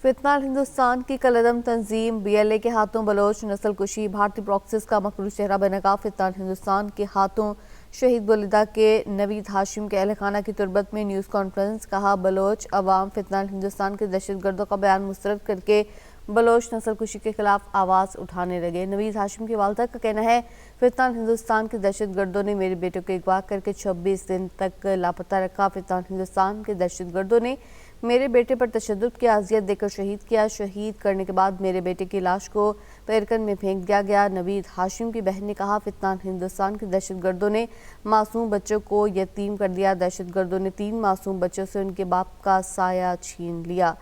فتنہ ہندوستان کی کالعدم تنظیم BLA کے ہاتھوں بلوچ نسل کشی، بھارتی پراکسس کا مقروض چہرہ بے نقاب۔ فتنہ ہندوستان کے ہاتھوں شہید بلدہ کے نوید ہاشم کے اہل خانہ کی تربت میں نیوز کانفرنس۔ کہا بلوچ عوام فتنہ ہندوستان کے دہشت گردوں کا بیان مسترد کر کے بلوچ نسل کشی کے خلاف آواز اٹھانے لگے۔ نوید ہاشم کی والدہ کا کہنا ہے فتنہ ہندوستان کے دہشت گردوں نے میرے بیٹے کو اغوا کر کے 26 دن تک لاپتہ رکھا۔ فتنہ ہندوستان کے دہشت گردوں نے میرے بیٹے پر تشدد کی اذیت دے کر شہید کیا۔ شہید کرنے کے بعد میرے بیٹے کی لاش کو پیرکن میں پھینک دیا گیا۔ نوید ہاشم کی بہن نے کہا فتنہ ہندوستان کے دہشت گردوں نے معصوم بچوں کو یتیم کر دیا۔ دہشت گردوں نے 3 معصوم بچوں سے ان کے باپ کا سایہ چھین لیا۔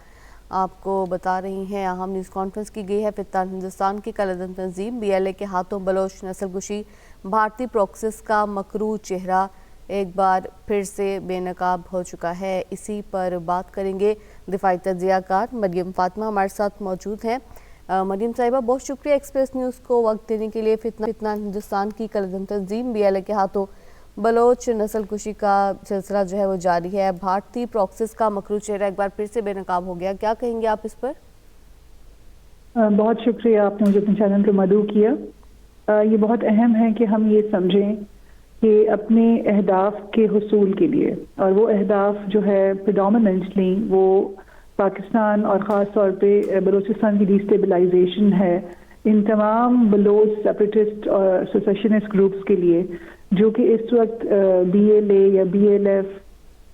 آپ کو بتا رہی ہیں اہم نیوز کانفرنس کی گئی ہے۔ فتنہ ہندوستان کی کالعدم تنظیم BLA کے ہاتھوں بلوچ نسل کشی، بھارتی پراکسس کا مکروہ چہرہ ایک بار پھر سے بے نقاب ہو چکا ہے۔ اسی پر بات کریں گے۔ دفاعی تجزیہ کار مریم فاطمہ ہمارے ساتھ موجود ہیں۔ مریم صاحبہ، بہت شکریہ ایکسپریس نیوز کو وقت دینے کے لیے۔ فتنہ ہندوستان کی کالعدم تنظیم BLA کے ہاتھوں بلوچ نسل کشی کا سلسلہ جو ہے وہ جاری ہے۔ بھارتی پراکسس کا مکروہ چہرہ ایک بار پھر سے بے نقاب ہو گیا، کیا کہیں گے آپ اس پر؟ بہت شکریہ، آپ نے مجھے اپنے چینل پر مدعو کیا۔ یہ بہت اہم ہے کہ ہم یہ سمجھیں کہ اپنے اہداف کے حصول کے لیے، اور وہ اہداف جو ہے پریڈومیننٹلی وہ پاکستان اور خاص طور پہ بلوچستان کی ڈیسٹیبلائزیشن ہے، ان تمام بلوچ سیپریٹسٹ اور سیسیشنسٹ گروپس کے لیے جو کہ اس وقت BLA یا BLF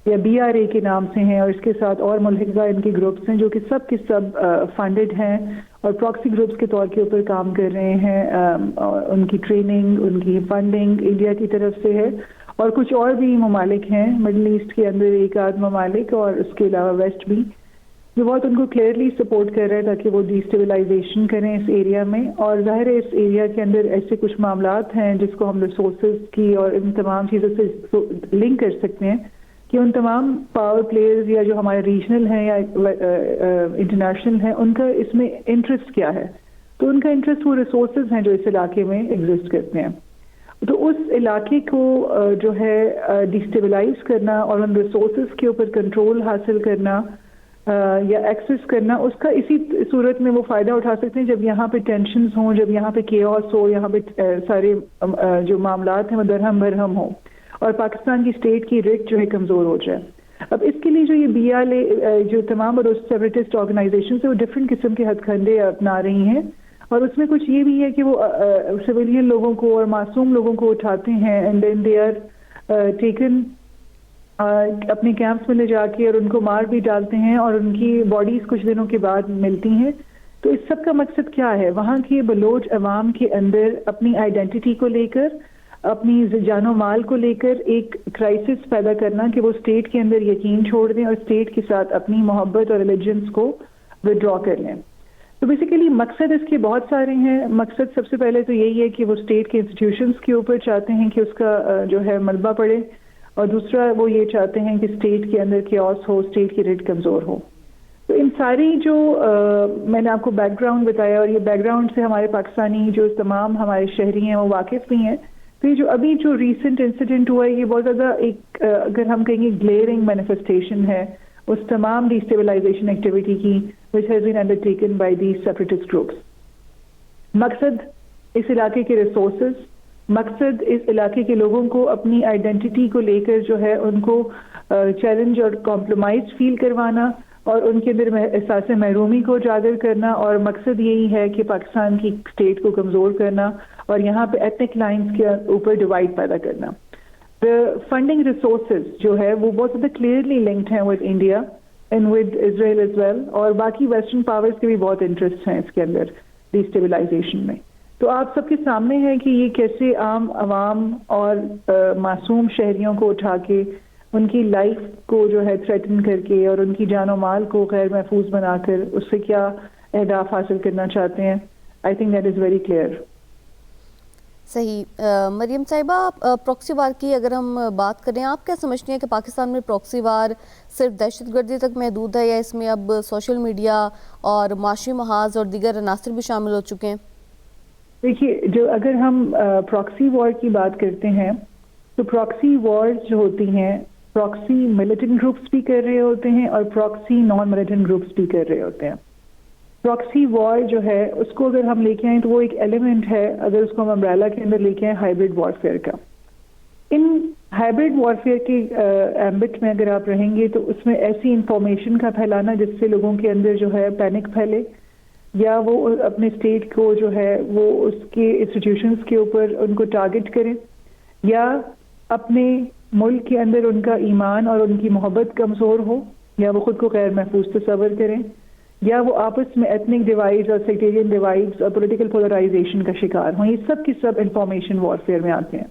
یا BRA کے نام سے ہیں، اور اس کے ساتھ اور ملحقہ ان کے گروپس ہیں جو کہ سب کے سب فنڈڈ ہیں اور پراکسی گروپس کے طور کے اوپر کام کر رہے ہیں۔ ان کی ٹریننگ، ان کی فنڈنگ انڈیا کی طرف سے ہے، اور کچھ اور بھی ممالک ہیں مڈل ایسٹ کے اندر، ایک آدھ ممالک اور اس کے علاوہ ویسٹ بھی، جو بہت ان کو کلیئرلی سپورٹ کر رہے ہیں تاکہ وہ ڈیسٹیبلائزیشن کریں اس ایریا میں۔ اور ظاہر ہے اس ایریا کے اندر ایسے کچھ معاملات ہیں جس کو ہم ریسورسز کی اور ان تمام چیزوں سے لنک کر سکتے ہیں کہ ان تمام پاور پلیئرز یا جو ہمارے ریجنل ہیں یا انٹرنیشنل ہیں، ان کا اس میں انٹرسٹ کیا ہے۔ تو ان کا انٹرسٹ وہ ریسورسز ہیں جو اس علاقے میں ایگزسٹ کرتے ہیں۔ تو اس علاقے کو جو ہے ڈیسٹیبلائز کرنا اور ان ریسورسز کے اوپر کنٹرول حاصل کرنا یا ایکسس کرنا، اس کا اسی صورت میں وہ فائدہ اٹھا سکتے ہیں جب یہاں پہ ٹینشنز ہوں، جب یہاں پہ کیوس ہو، یہاں پہ سارے جو معاملات ہیں وہ درہم برہم ہوں اور پاکستان کی اسٹیٹ کی ریٹ جو ہے کمزور ہو جائے۔ اب اس کے لیے جو یہ BLA جو تمام سیپریٹسٹ آرگنائزیشنز ہیں وہ ڈفرینٹ قسم کے ہتھ کنڈے اپنا رہی ہیں، اور اس میں کچھ یہ بھی ہے کہ وہ سویلین لوگوں کو اور معصوم لوگوں کو اٹھاتے ہیں and then they are taken اپنے کیمپس میں لے جا کے اور ان کو مار بھی ڈالتے ہیں اور ان کی باڈیز کچھ دنوں کے بعد ملتی ہیں۔ تو اس سب کا مقصد کیا ہے؟ وہاں کے بلوچ عوام کے اندر اپنی آئیڈینٹی کو لے کر، اپنی جان و مال کو لے کر ایک کرائسس پیدا کرنا کہ وہ اسٹیٹ کے اندر یقین چھوڑ دیں اور اسٹیٹ کے ساتھ اپنی محبت اور ریلیجنس کو ودرا کر لیں۔ تو بیسیکلی مقصد اس کے بہت سارے ہیں۔ مقصد سب سے پہلے تو یہی ہے کہ وہ اسٹیٹ کے انسٹیٹیوشنز کے اوپر چاہتے ہیں کہ اس کا جو ہے ملبہ پڑے، اور دوسرا وہ یہ چاہتے ہیں کہ اسٹیٹ کے اندر کیوس ہو، اسٹیٹ کی ریٹ کمزور ہو۔ تو ان ساری جو میں نے آپ کو بیک گراؤنڈ بتایا، اور یہ بیک گراؤنڈ سے ہمارے پاکستانی جو تمام ہمارے شہری ہیں وہ واقف بھی ہیں۔ تو یہ جو ابھی جو ریسنٹ انسیڈنٹ ہوا ہے یہ بہت زیادہ ایک اگر ہم کہیں گے گلیئرنگ مینیفیسٹیشن ہے اس تمام ڈیسٹیبلائزیشن ایکٹیویٹی کی which has been undertaken by these separatist groups۔ مقصد اس علاقے کے ریسورسز، مقصد اس علاقے کے لوگوں کو اپنی آئیڈینٹی کو لے کر جو ہے ان کو چیلنج اور کمپرومائز فیل کروانا اور ان کے اندر احساس محرومی کو اجاگر کرنا، اور مقصد یہی ہے کہ پاکستان کی اسٹیٹ کو کمزور کرنا اور یہاں پہ ایتھنک لائنز کے اوپر ڈیوائڈ پیدا کرنا۔ فنڈنگ ریسورسز جو ہے وہ بہت زیادہ کلیئرلی لنکڈ ہیں with India and with Israel as well, اور باقی ویسٹرن پاورز کے بھی بہت انٹرسٹ ہیں اس کے اندر ڈیسٹیبلائزیشن میں۔ تو آپ سب کے سامنے ہے کہ یہ کیسے عام عوام اور معصوم شہریوں کو اٹھا کے ان کی لائف کو جو ہے تھریٹن کر کے اور ان کی جان و مال کو غیر محفوظ بنا کر اس سے کیا اہداف حاصل کرنا چاہتے ہیں۔ آئی think that is very clear. صحیح۔ مریم صاحبہ، پراکسی وار کی اگر ہم بات کریں، آپ کیا سمجھتی ہیں کہ پاکستان میں پراکسی وار صرف دہشت گردی تک محدود ہے یا اس میں اب سوشل میڈیا اور معاشی محاذ اور دیگر عناصر بھی شامل ہو چکے ہیں؟ دیکھیے، جو اگر ہم پراکسی وار کی بات کرتے ہیں تو پراکسی وارز جو ہوتی ہیں پراکسی ملیٹنٹ گروپس بھی کر رہے ہوتے ہیں اور پراکسی نان ملیٹنٹ گروپس بھی کر رہے ہوتے ہیں۔ پراکسی وار جو ہے اس کو اگر ہم لے کے آئیں تو وہ ایک ایلیمنٹ ہے، اگر اس کو ہم امبریلا کے اندر لے کے آئیں، ہائبرڈ وارفیئر کا. ان ہائبرڈ وارفیئر کے ایمبٹ میں اگر آپ رہیں گے تو اس میں ایسی انفارمیشن کا پھیلانا جس سے لوگوں کے اندر جو ہے پینک پھیلے، یا وہ اپنے اسٹیٹ کو جو ہے وہ اس کے انسٹیٹیوشنز کے اوپر ان کو ٹارگٹ کریں، یا اپنے ملک کے اندر ان کا ایمان اور ان کی محبت کمزور ہو، یا وہ خود کو غیر محفوظ تصور کریں، یا وہ آپس میں ایتھنک ڈیوائڈز اور سیکٹیرین ڈیوائڈز اور پولیٹیکل پولرائزیشن کا شکار ہوں. یہ سب کے سب انفارمیشن وارفیئر میں آتے ہیں.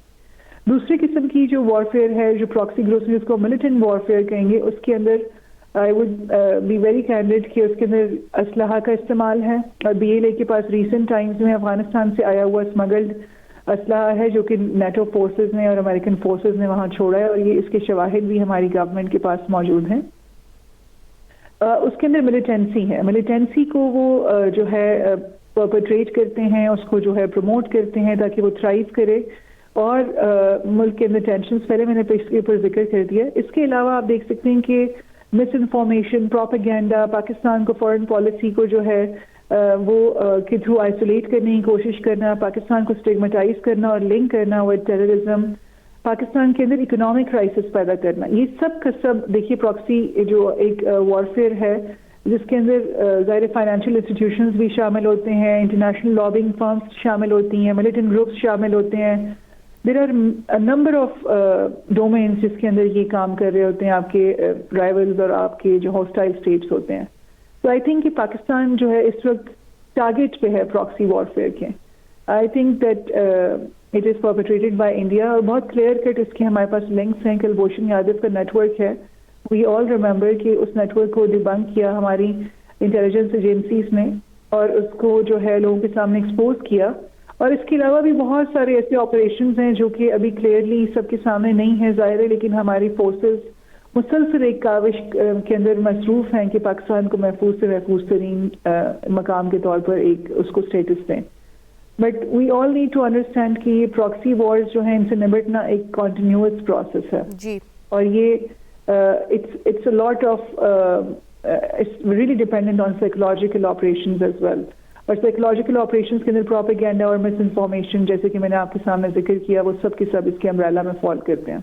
دوسری قسم کی جو وارفیئر ہے، جو پراکسی گروپس جس کو ملیٹنٹ وارفیئر کہیں گے، اس کے اندر I would be very candid کہ اس کے اندر اسلحہ کا استعمال ہے. اور بی ایل اے کے پاس ریسنٹ ٹائمز میں افغانستان سے آیا ہوا اسمگلڈ اسلحہ ہے جو کہ نیٹو فورسز نے اور امریکن فورسز نے وہاں چھوڑا ہے، اور یہ اس کے شواہد بھی ہماری گورنمنٹ کے پاس موجود ہیں. اس کے اندر ملیٹنسی ہے. ملیٹنسی کو وہ جو ہے پرپیٹریٹ کرتے ہیں، اس کو جو ہے پروموٹ کرتے ہیں تاکہ وہ تھرائیو کرے اور ملک کے اندر ٹینشنز پہلے میں نے اس کے اوپر ذکر کر دیا. اس کے علاوہ آپ دیکھ سکتے ہیں کہ مس انفارمیشن، پروپیگینڈا، پاکستان کو فورن پالیسی کو جو ہے وہ کے تھرو آئسولیٹ کرنے کی کوشش کرنا، پاکستان کو اسٹیگمیٹائز کرنا اور لنک کرنا ود ٹیررزم، پاکستان کے اندر اکنامک کرائسس پیدا کرنا، یہ سب کا سب دیکھیے پراکسی جو ایک وارفیئر ہے جس کے اندر ظاہر فائنینشیل انسٹیٹیوشنز بھی شامل ہوتے ہیں، انٹرنیشنل لابنگ فرمز شامل ہوتی ہیں، ملیٹنٹ گروپس شامل ہوتے ہیں. There are number of domains جس کے اندر یہ کام کر رہے ہوتے ہیں آپ کے رائولز اور آپ کے جو ہاسٹائل اسٹیٹس ہوتے ہیں. تو آئی تھنک کہ پاکستان جو ہے اس وقت ٹارگیٹ پہ ہے پراکسی وارفیئر کے. I think that it is perpetrated by India, اور بہت کلیئر کٹ اس کے ہمارے پاس لنکس ہیں. کلبھوشن یادو کا نیٹ ورک ہے، وی آل ریمبر کہ اس نیٹ ورک کو ڈیبنک کیا ہماری انٹیلیجنس ایجنسیز نے اور اس کو جو ہے لوگوں کے سامنے ایکسپوز کیا. اور اس کے علاوہ بھی بہت سارے ایسے آپریشنز ہیں جو کہ ابھی کلیئرلی سب کے سامنے نہیں ہے ظاہر ہے، لیکن ہماری فورسز مسلسل ایک کاوش کے اندر مصروف ہیں کہ پاکستان کو محفوظ سے محفوظ ترین مقام کے طور پر ایک اس کو اسٹیٹس دیں. But we all need to understand کہ یہ پراکسی وارز جو ہیں ان سے نمٹنا ایک کنٹینیوس پروسیس ہے جی، اور یہ it's a lot of it's really dependent on psychological operations as well. اور سائیکولوجیکل آپریشنز کے اندر پروپیگینڈا اور مس انفارمیشن جیسے کہ میں نے آپ کے سامنے ذکر کیا وہ سب کے سب اس کے امبریلا میں فال کرتے ہیں.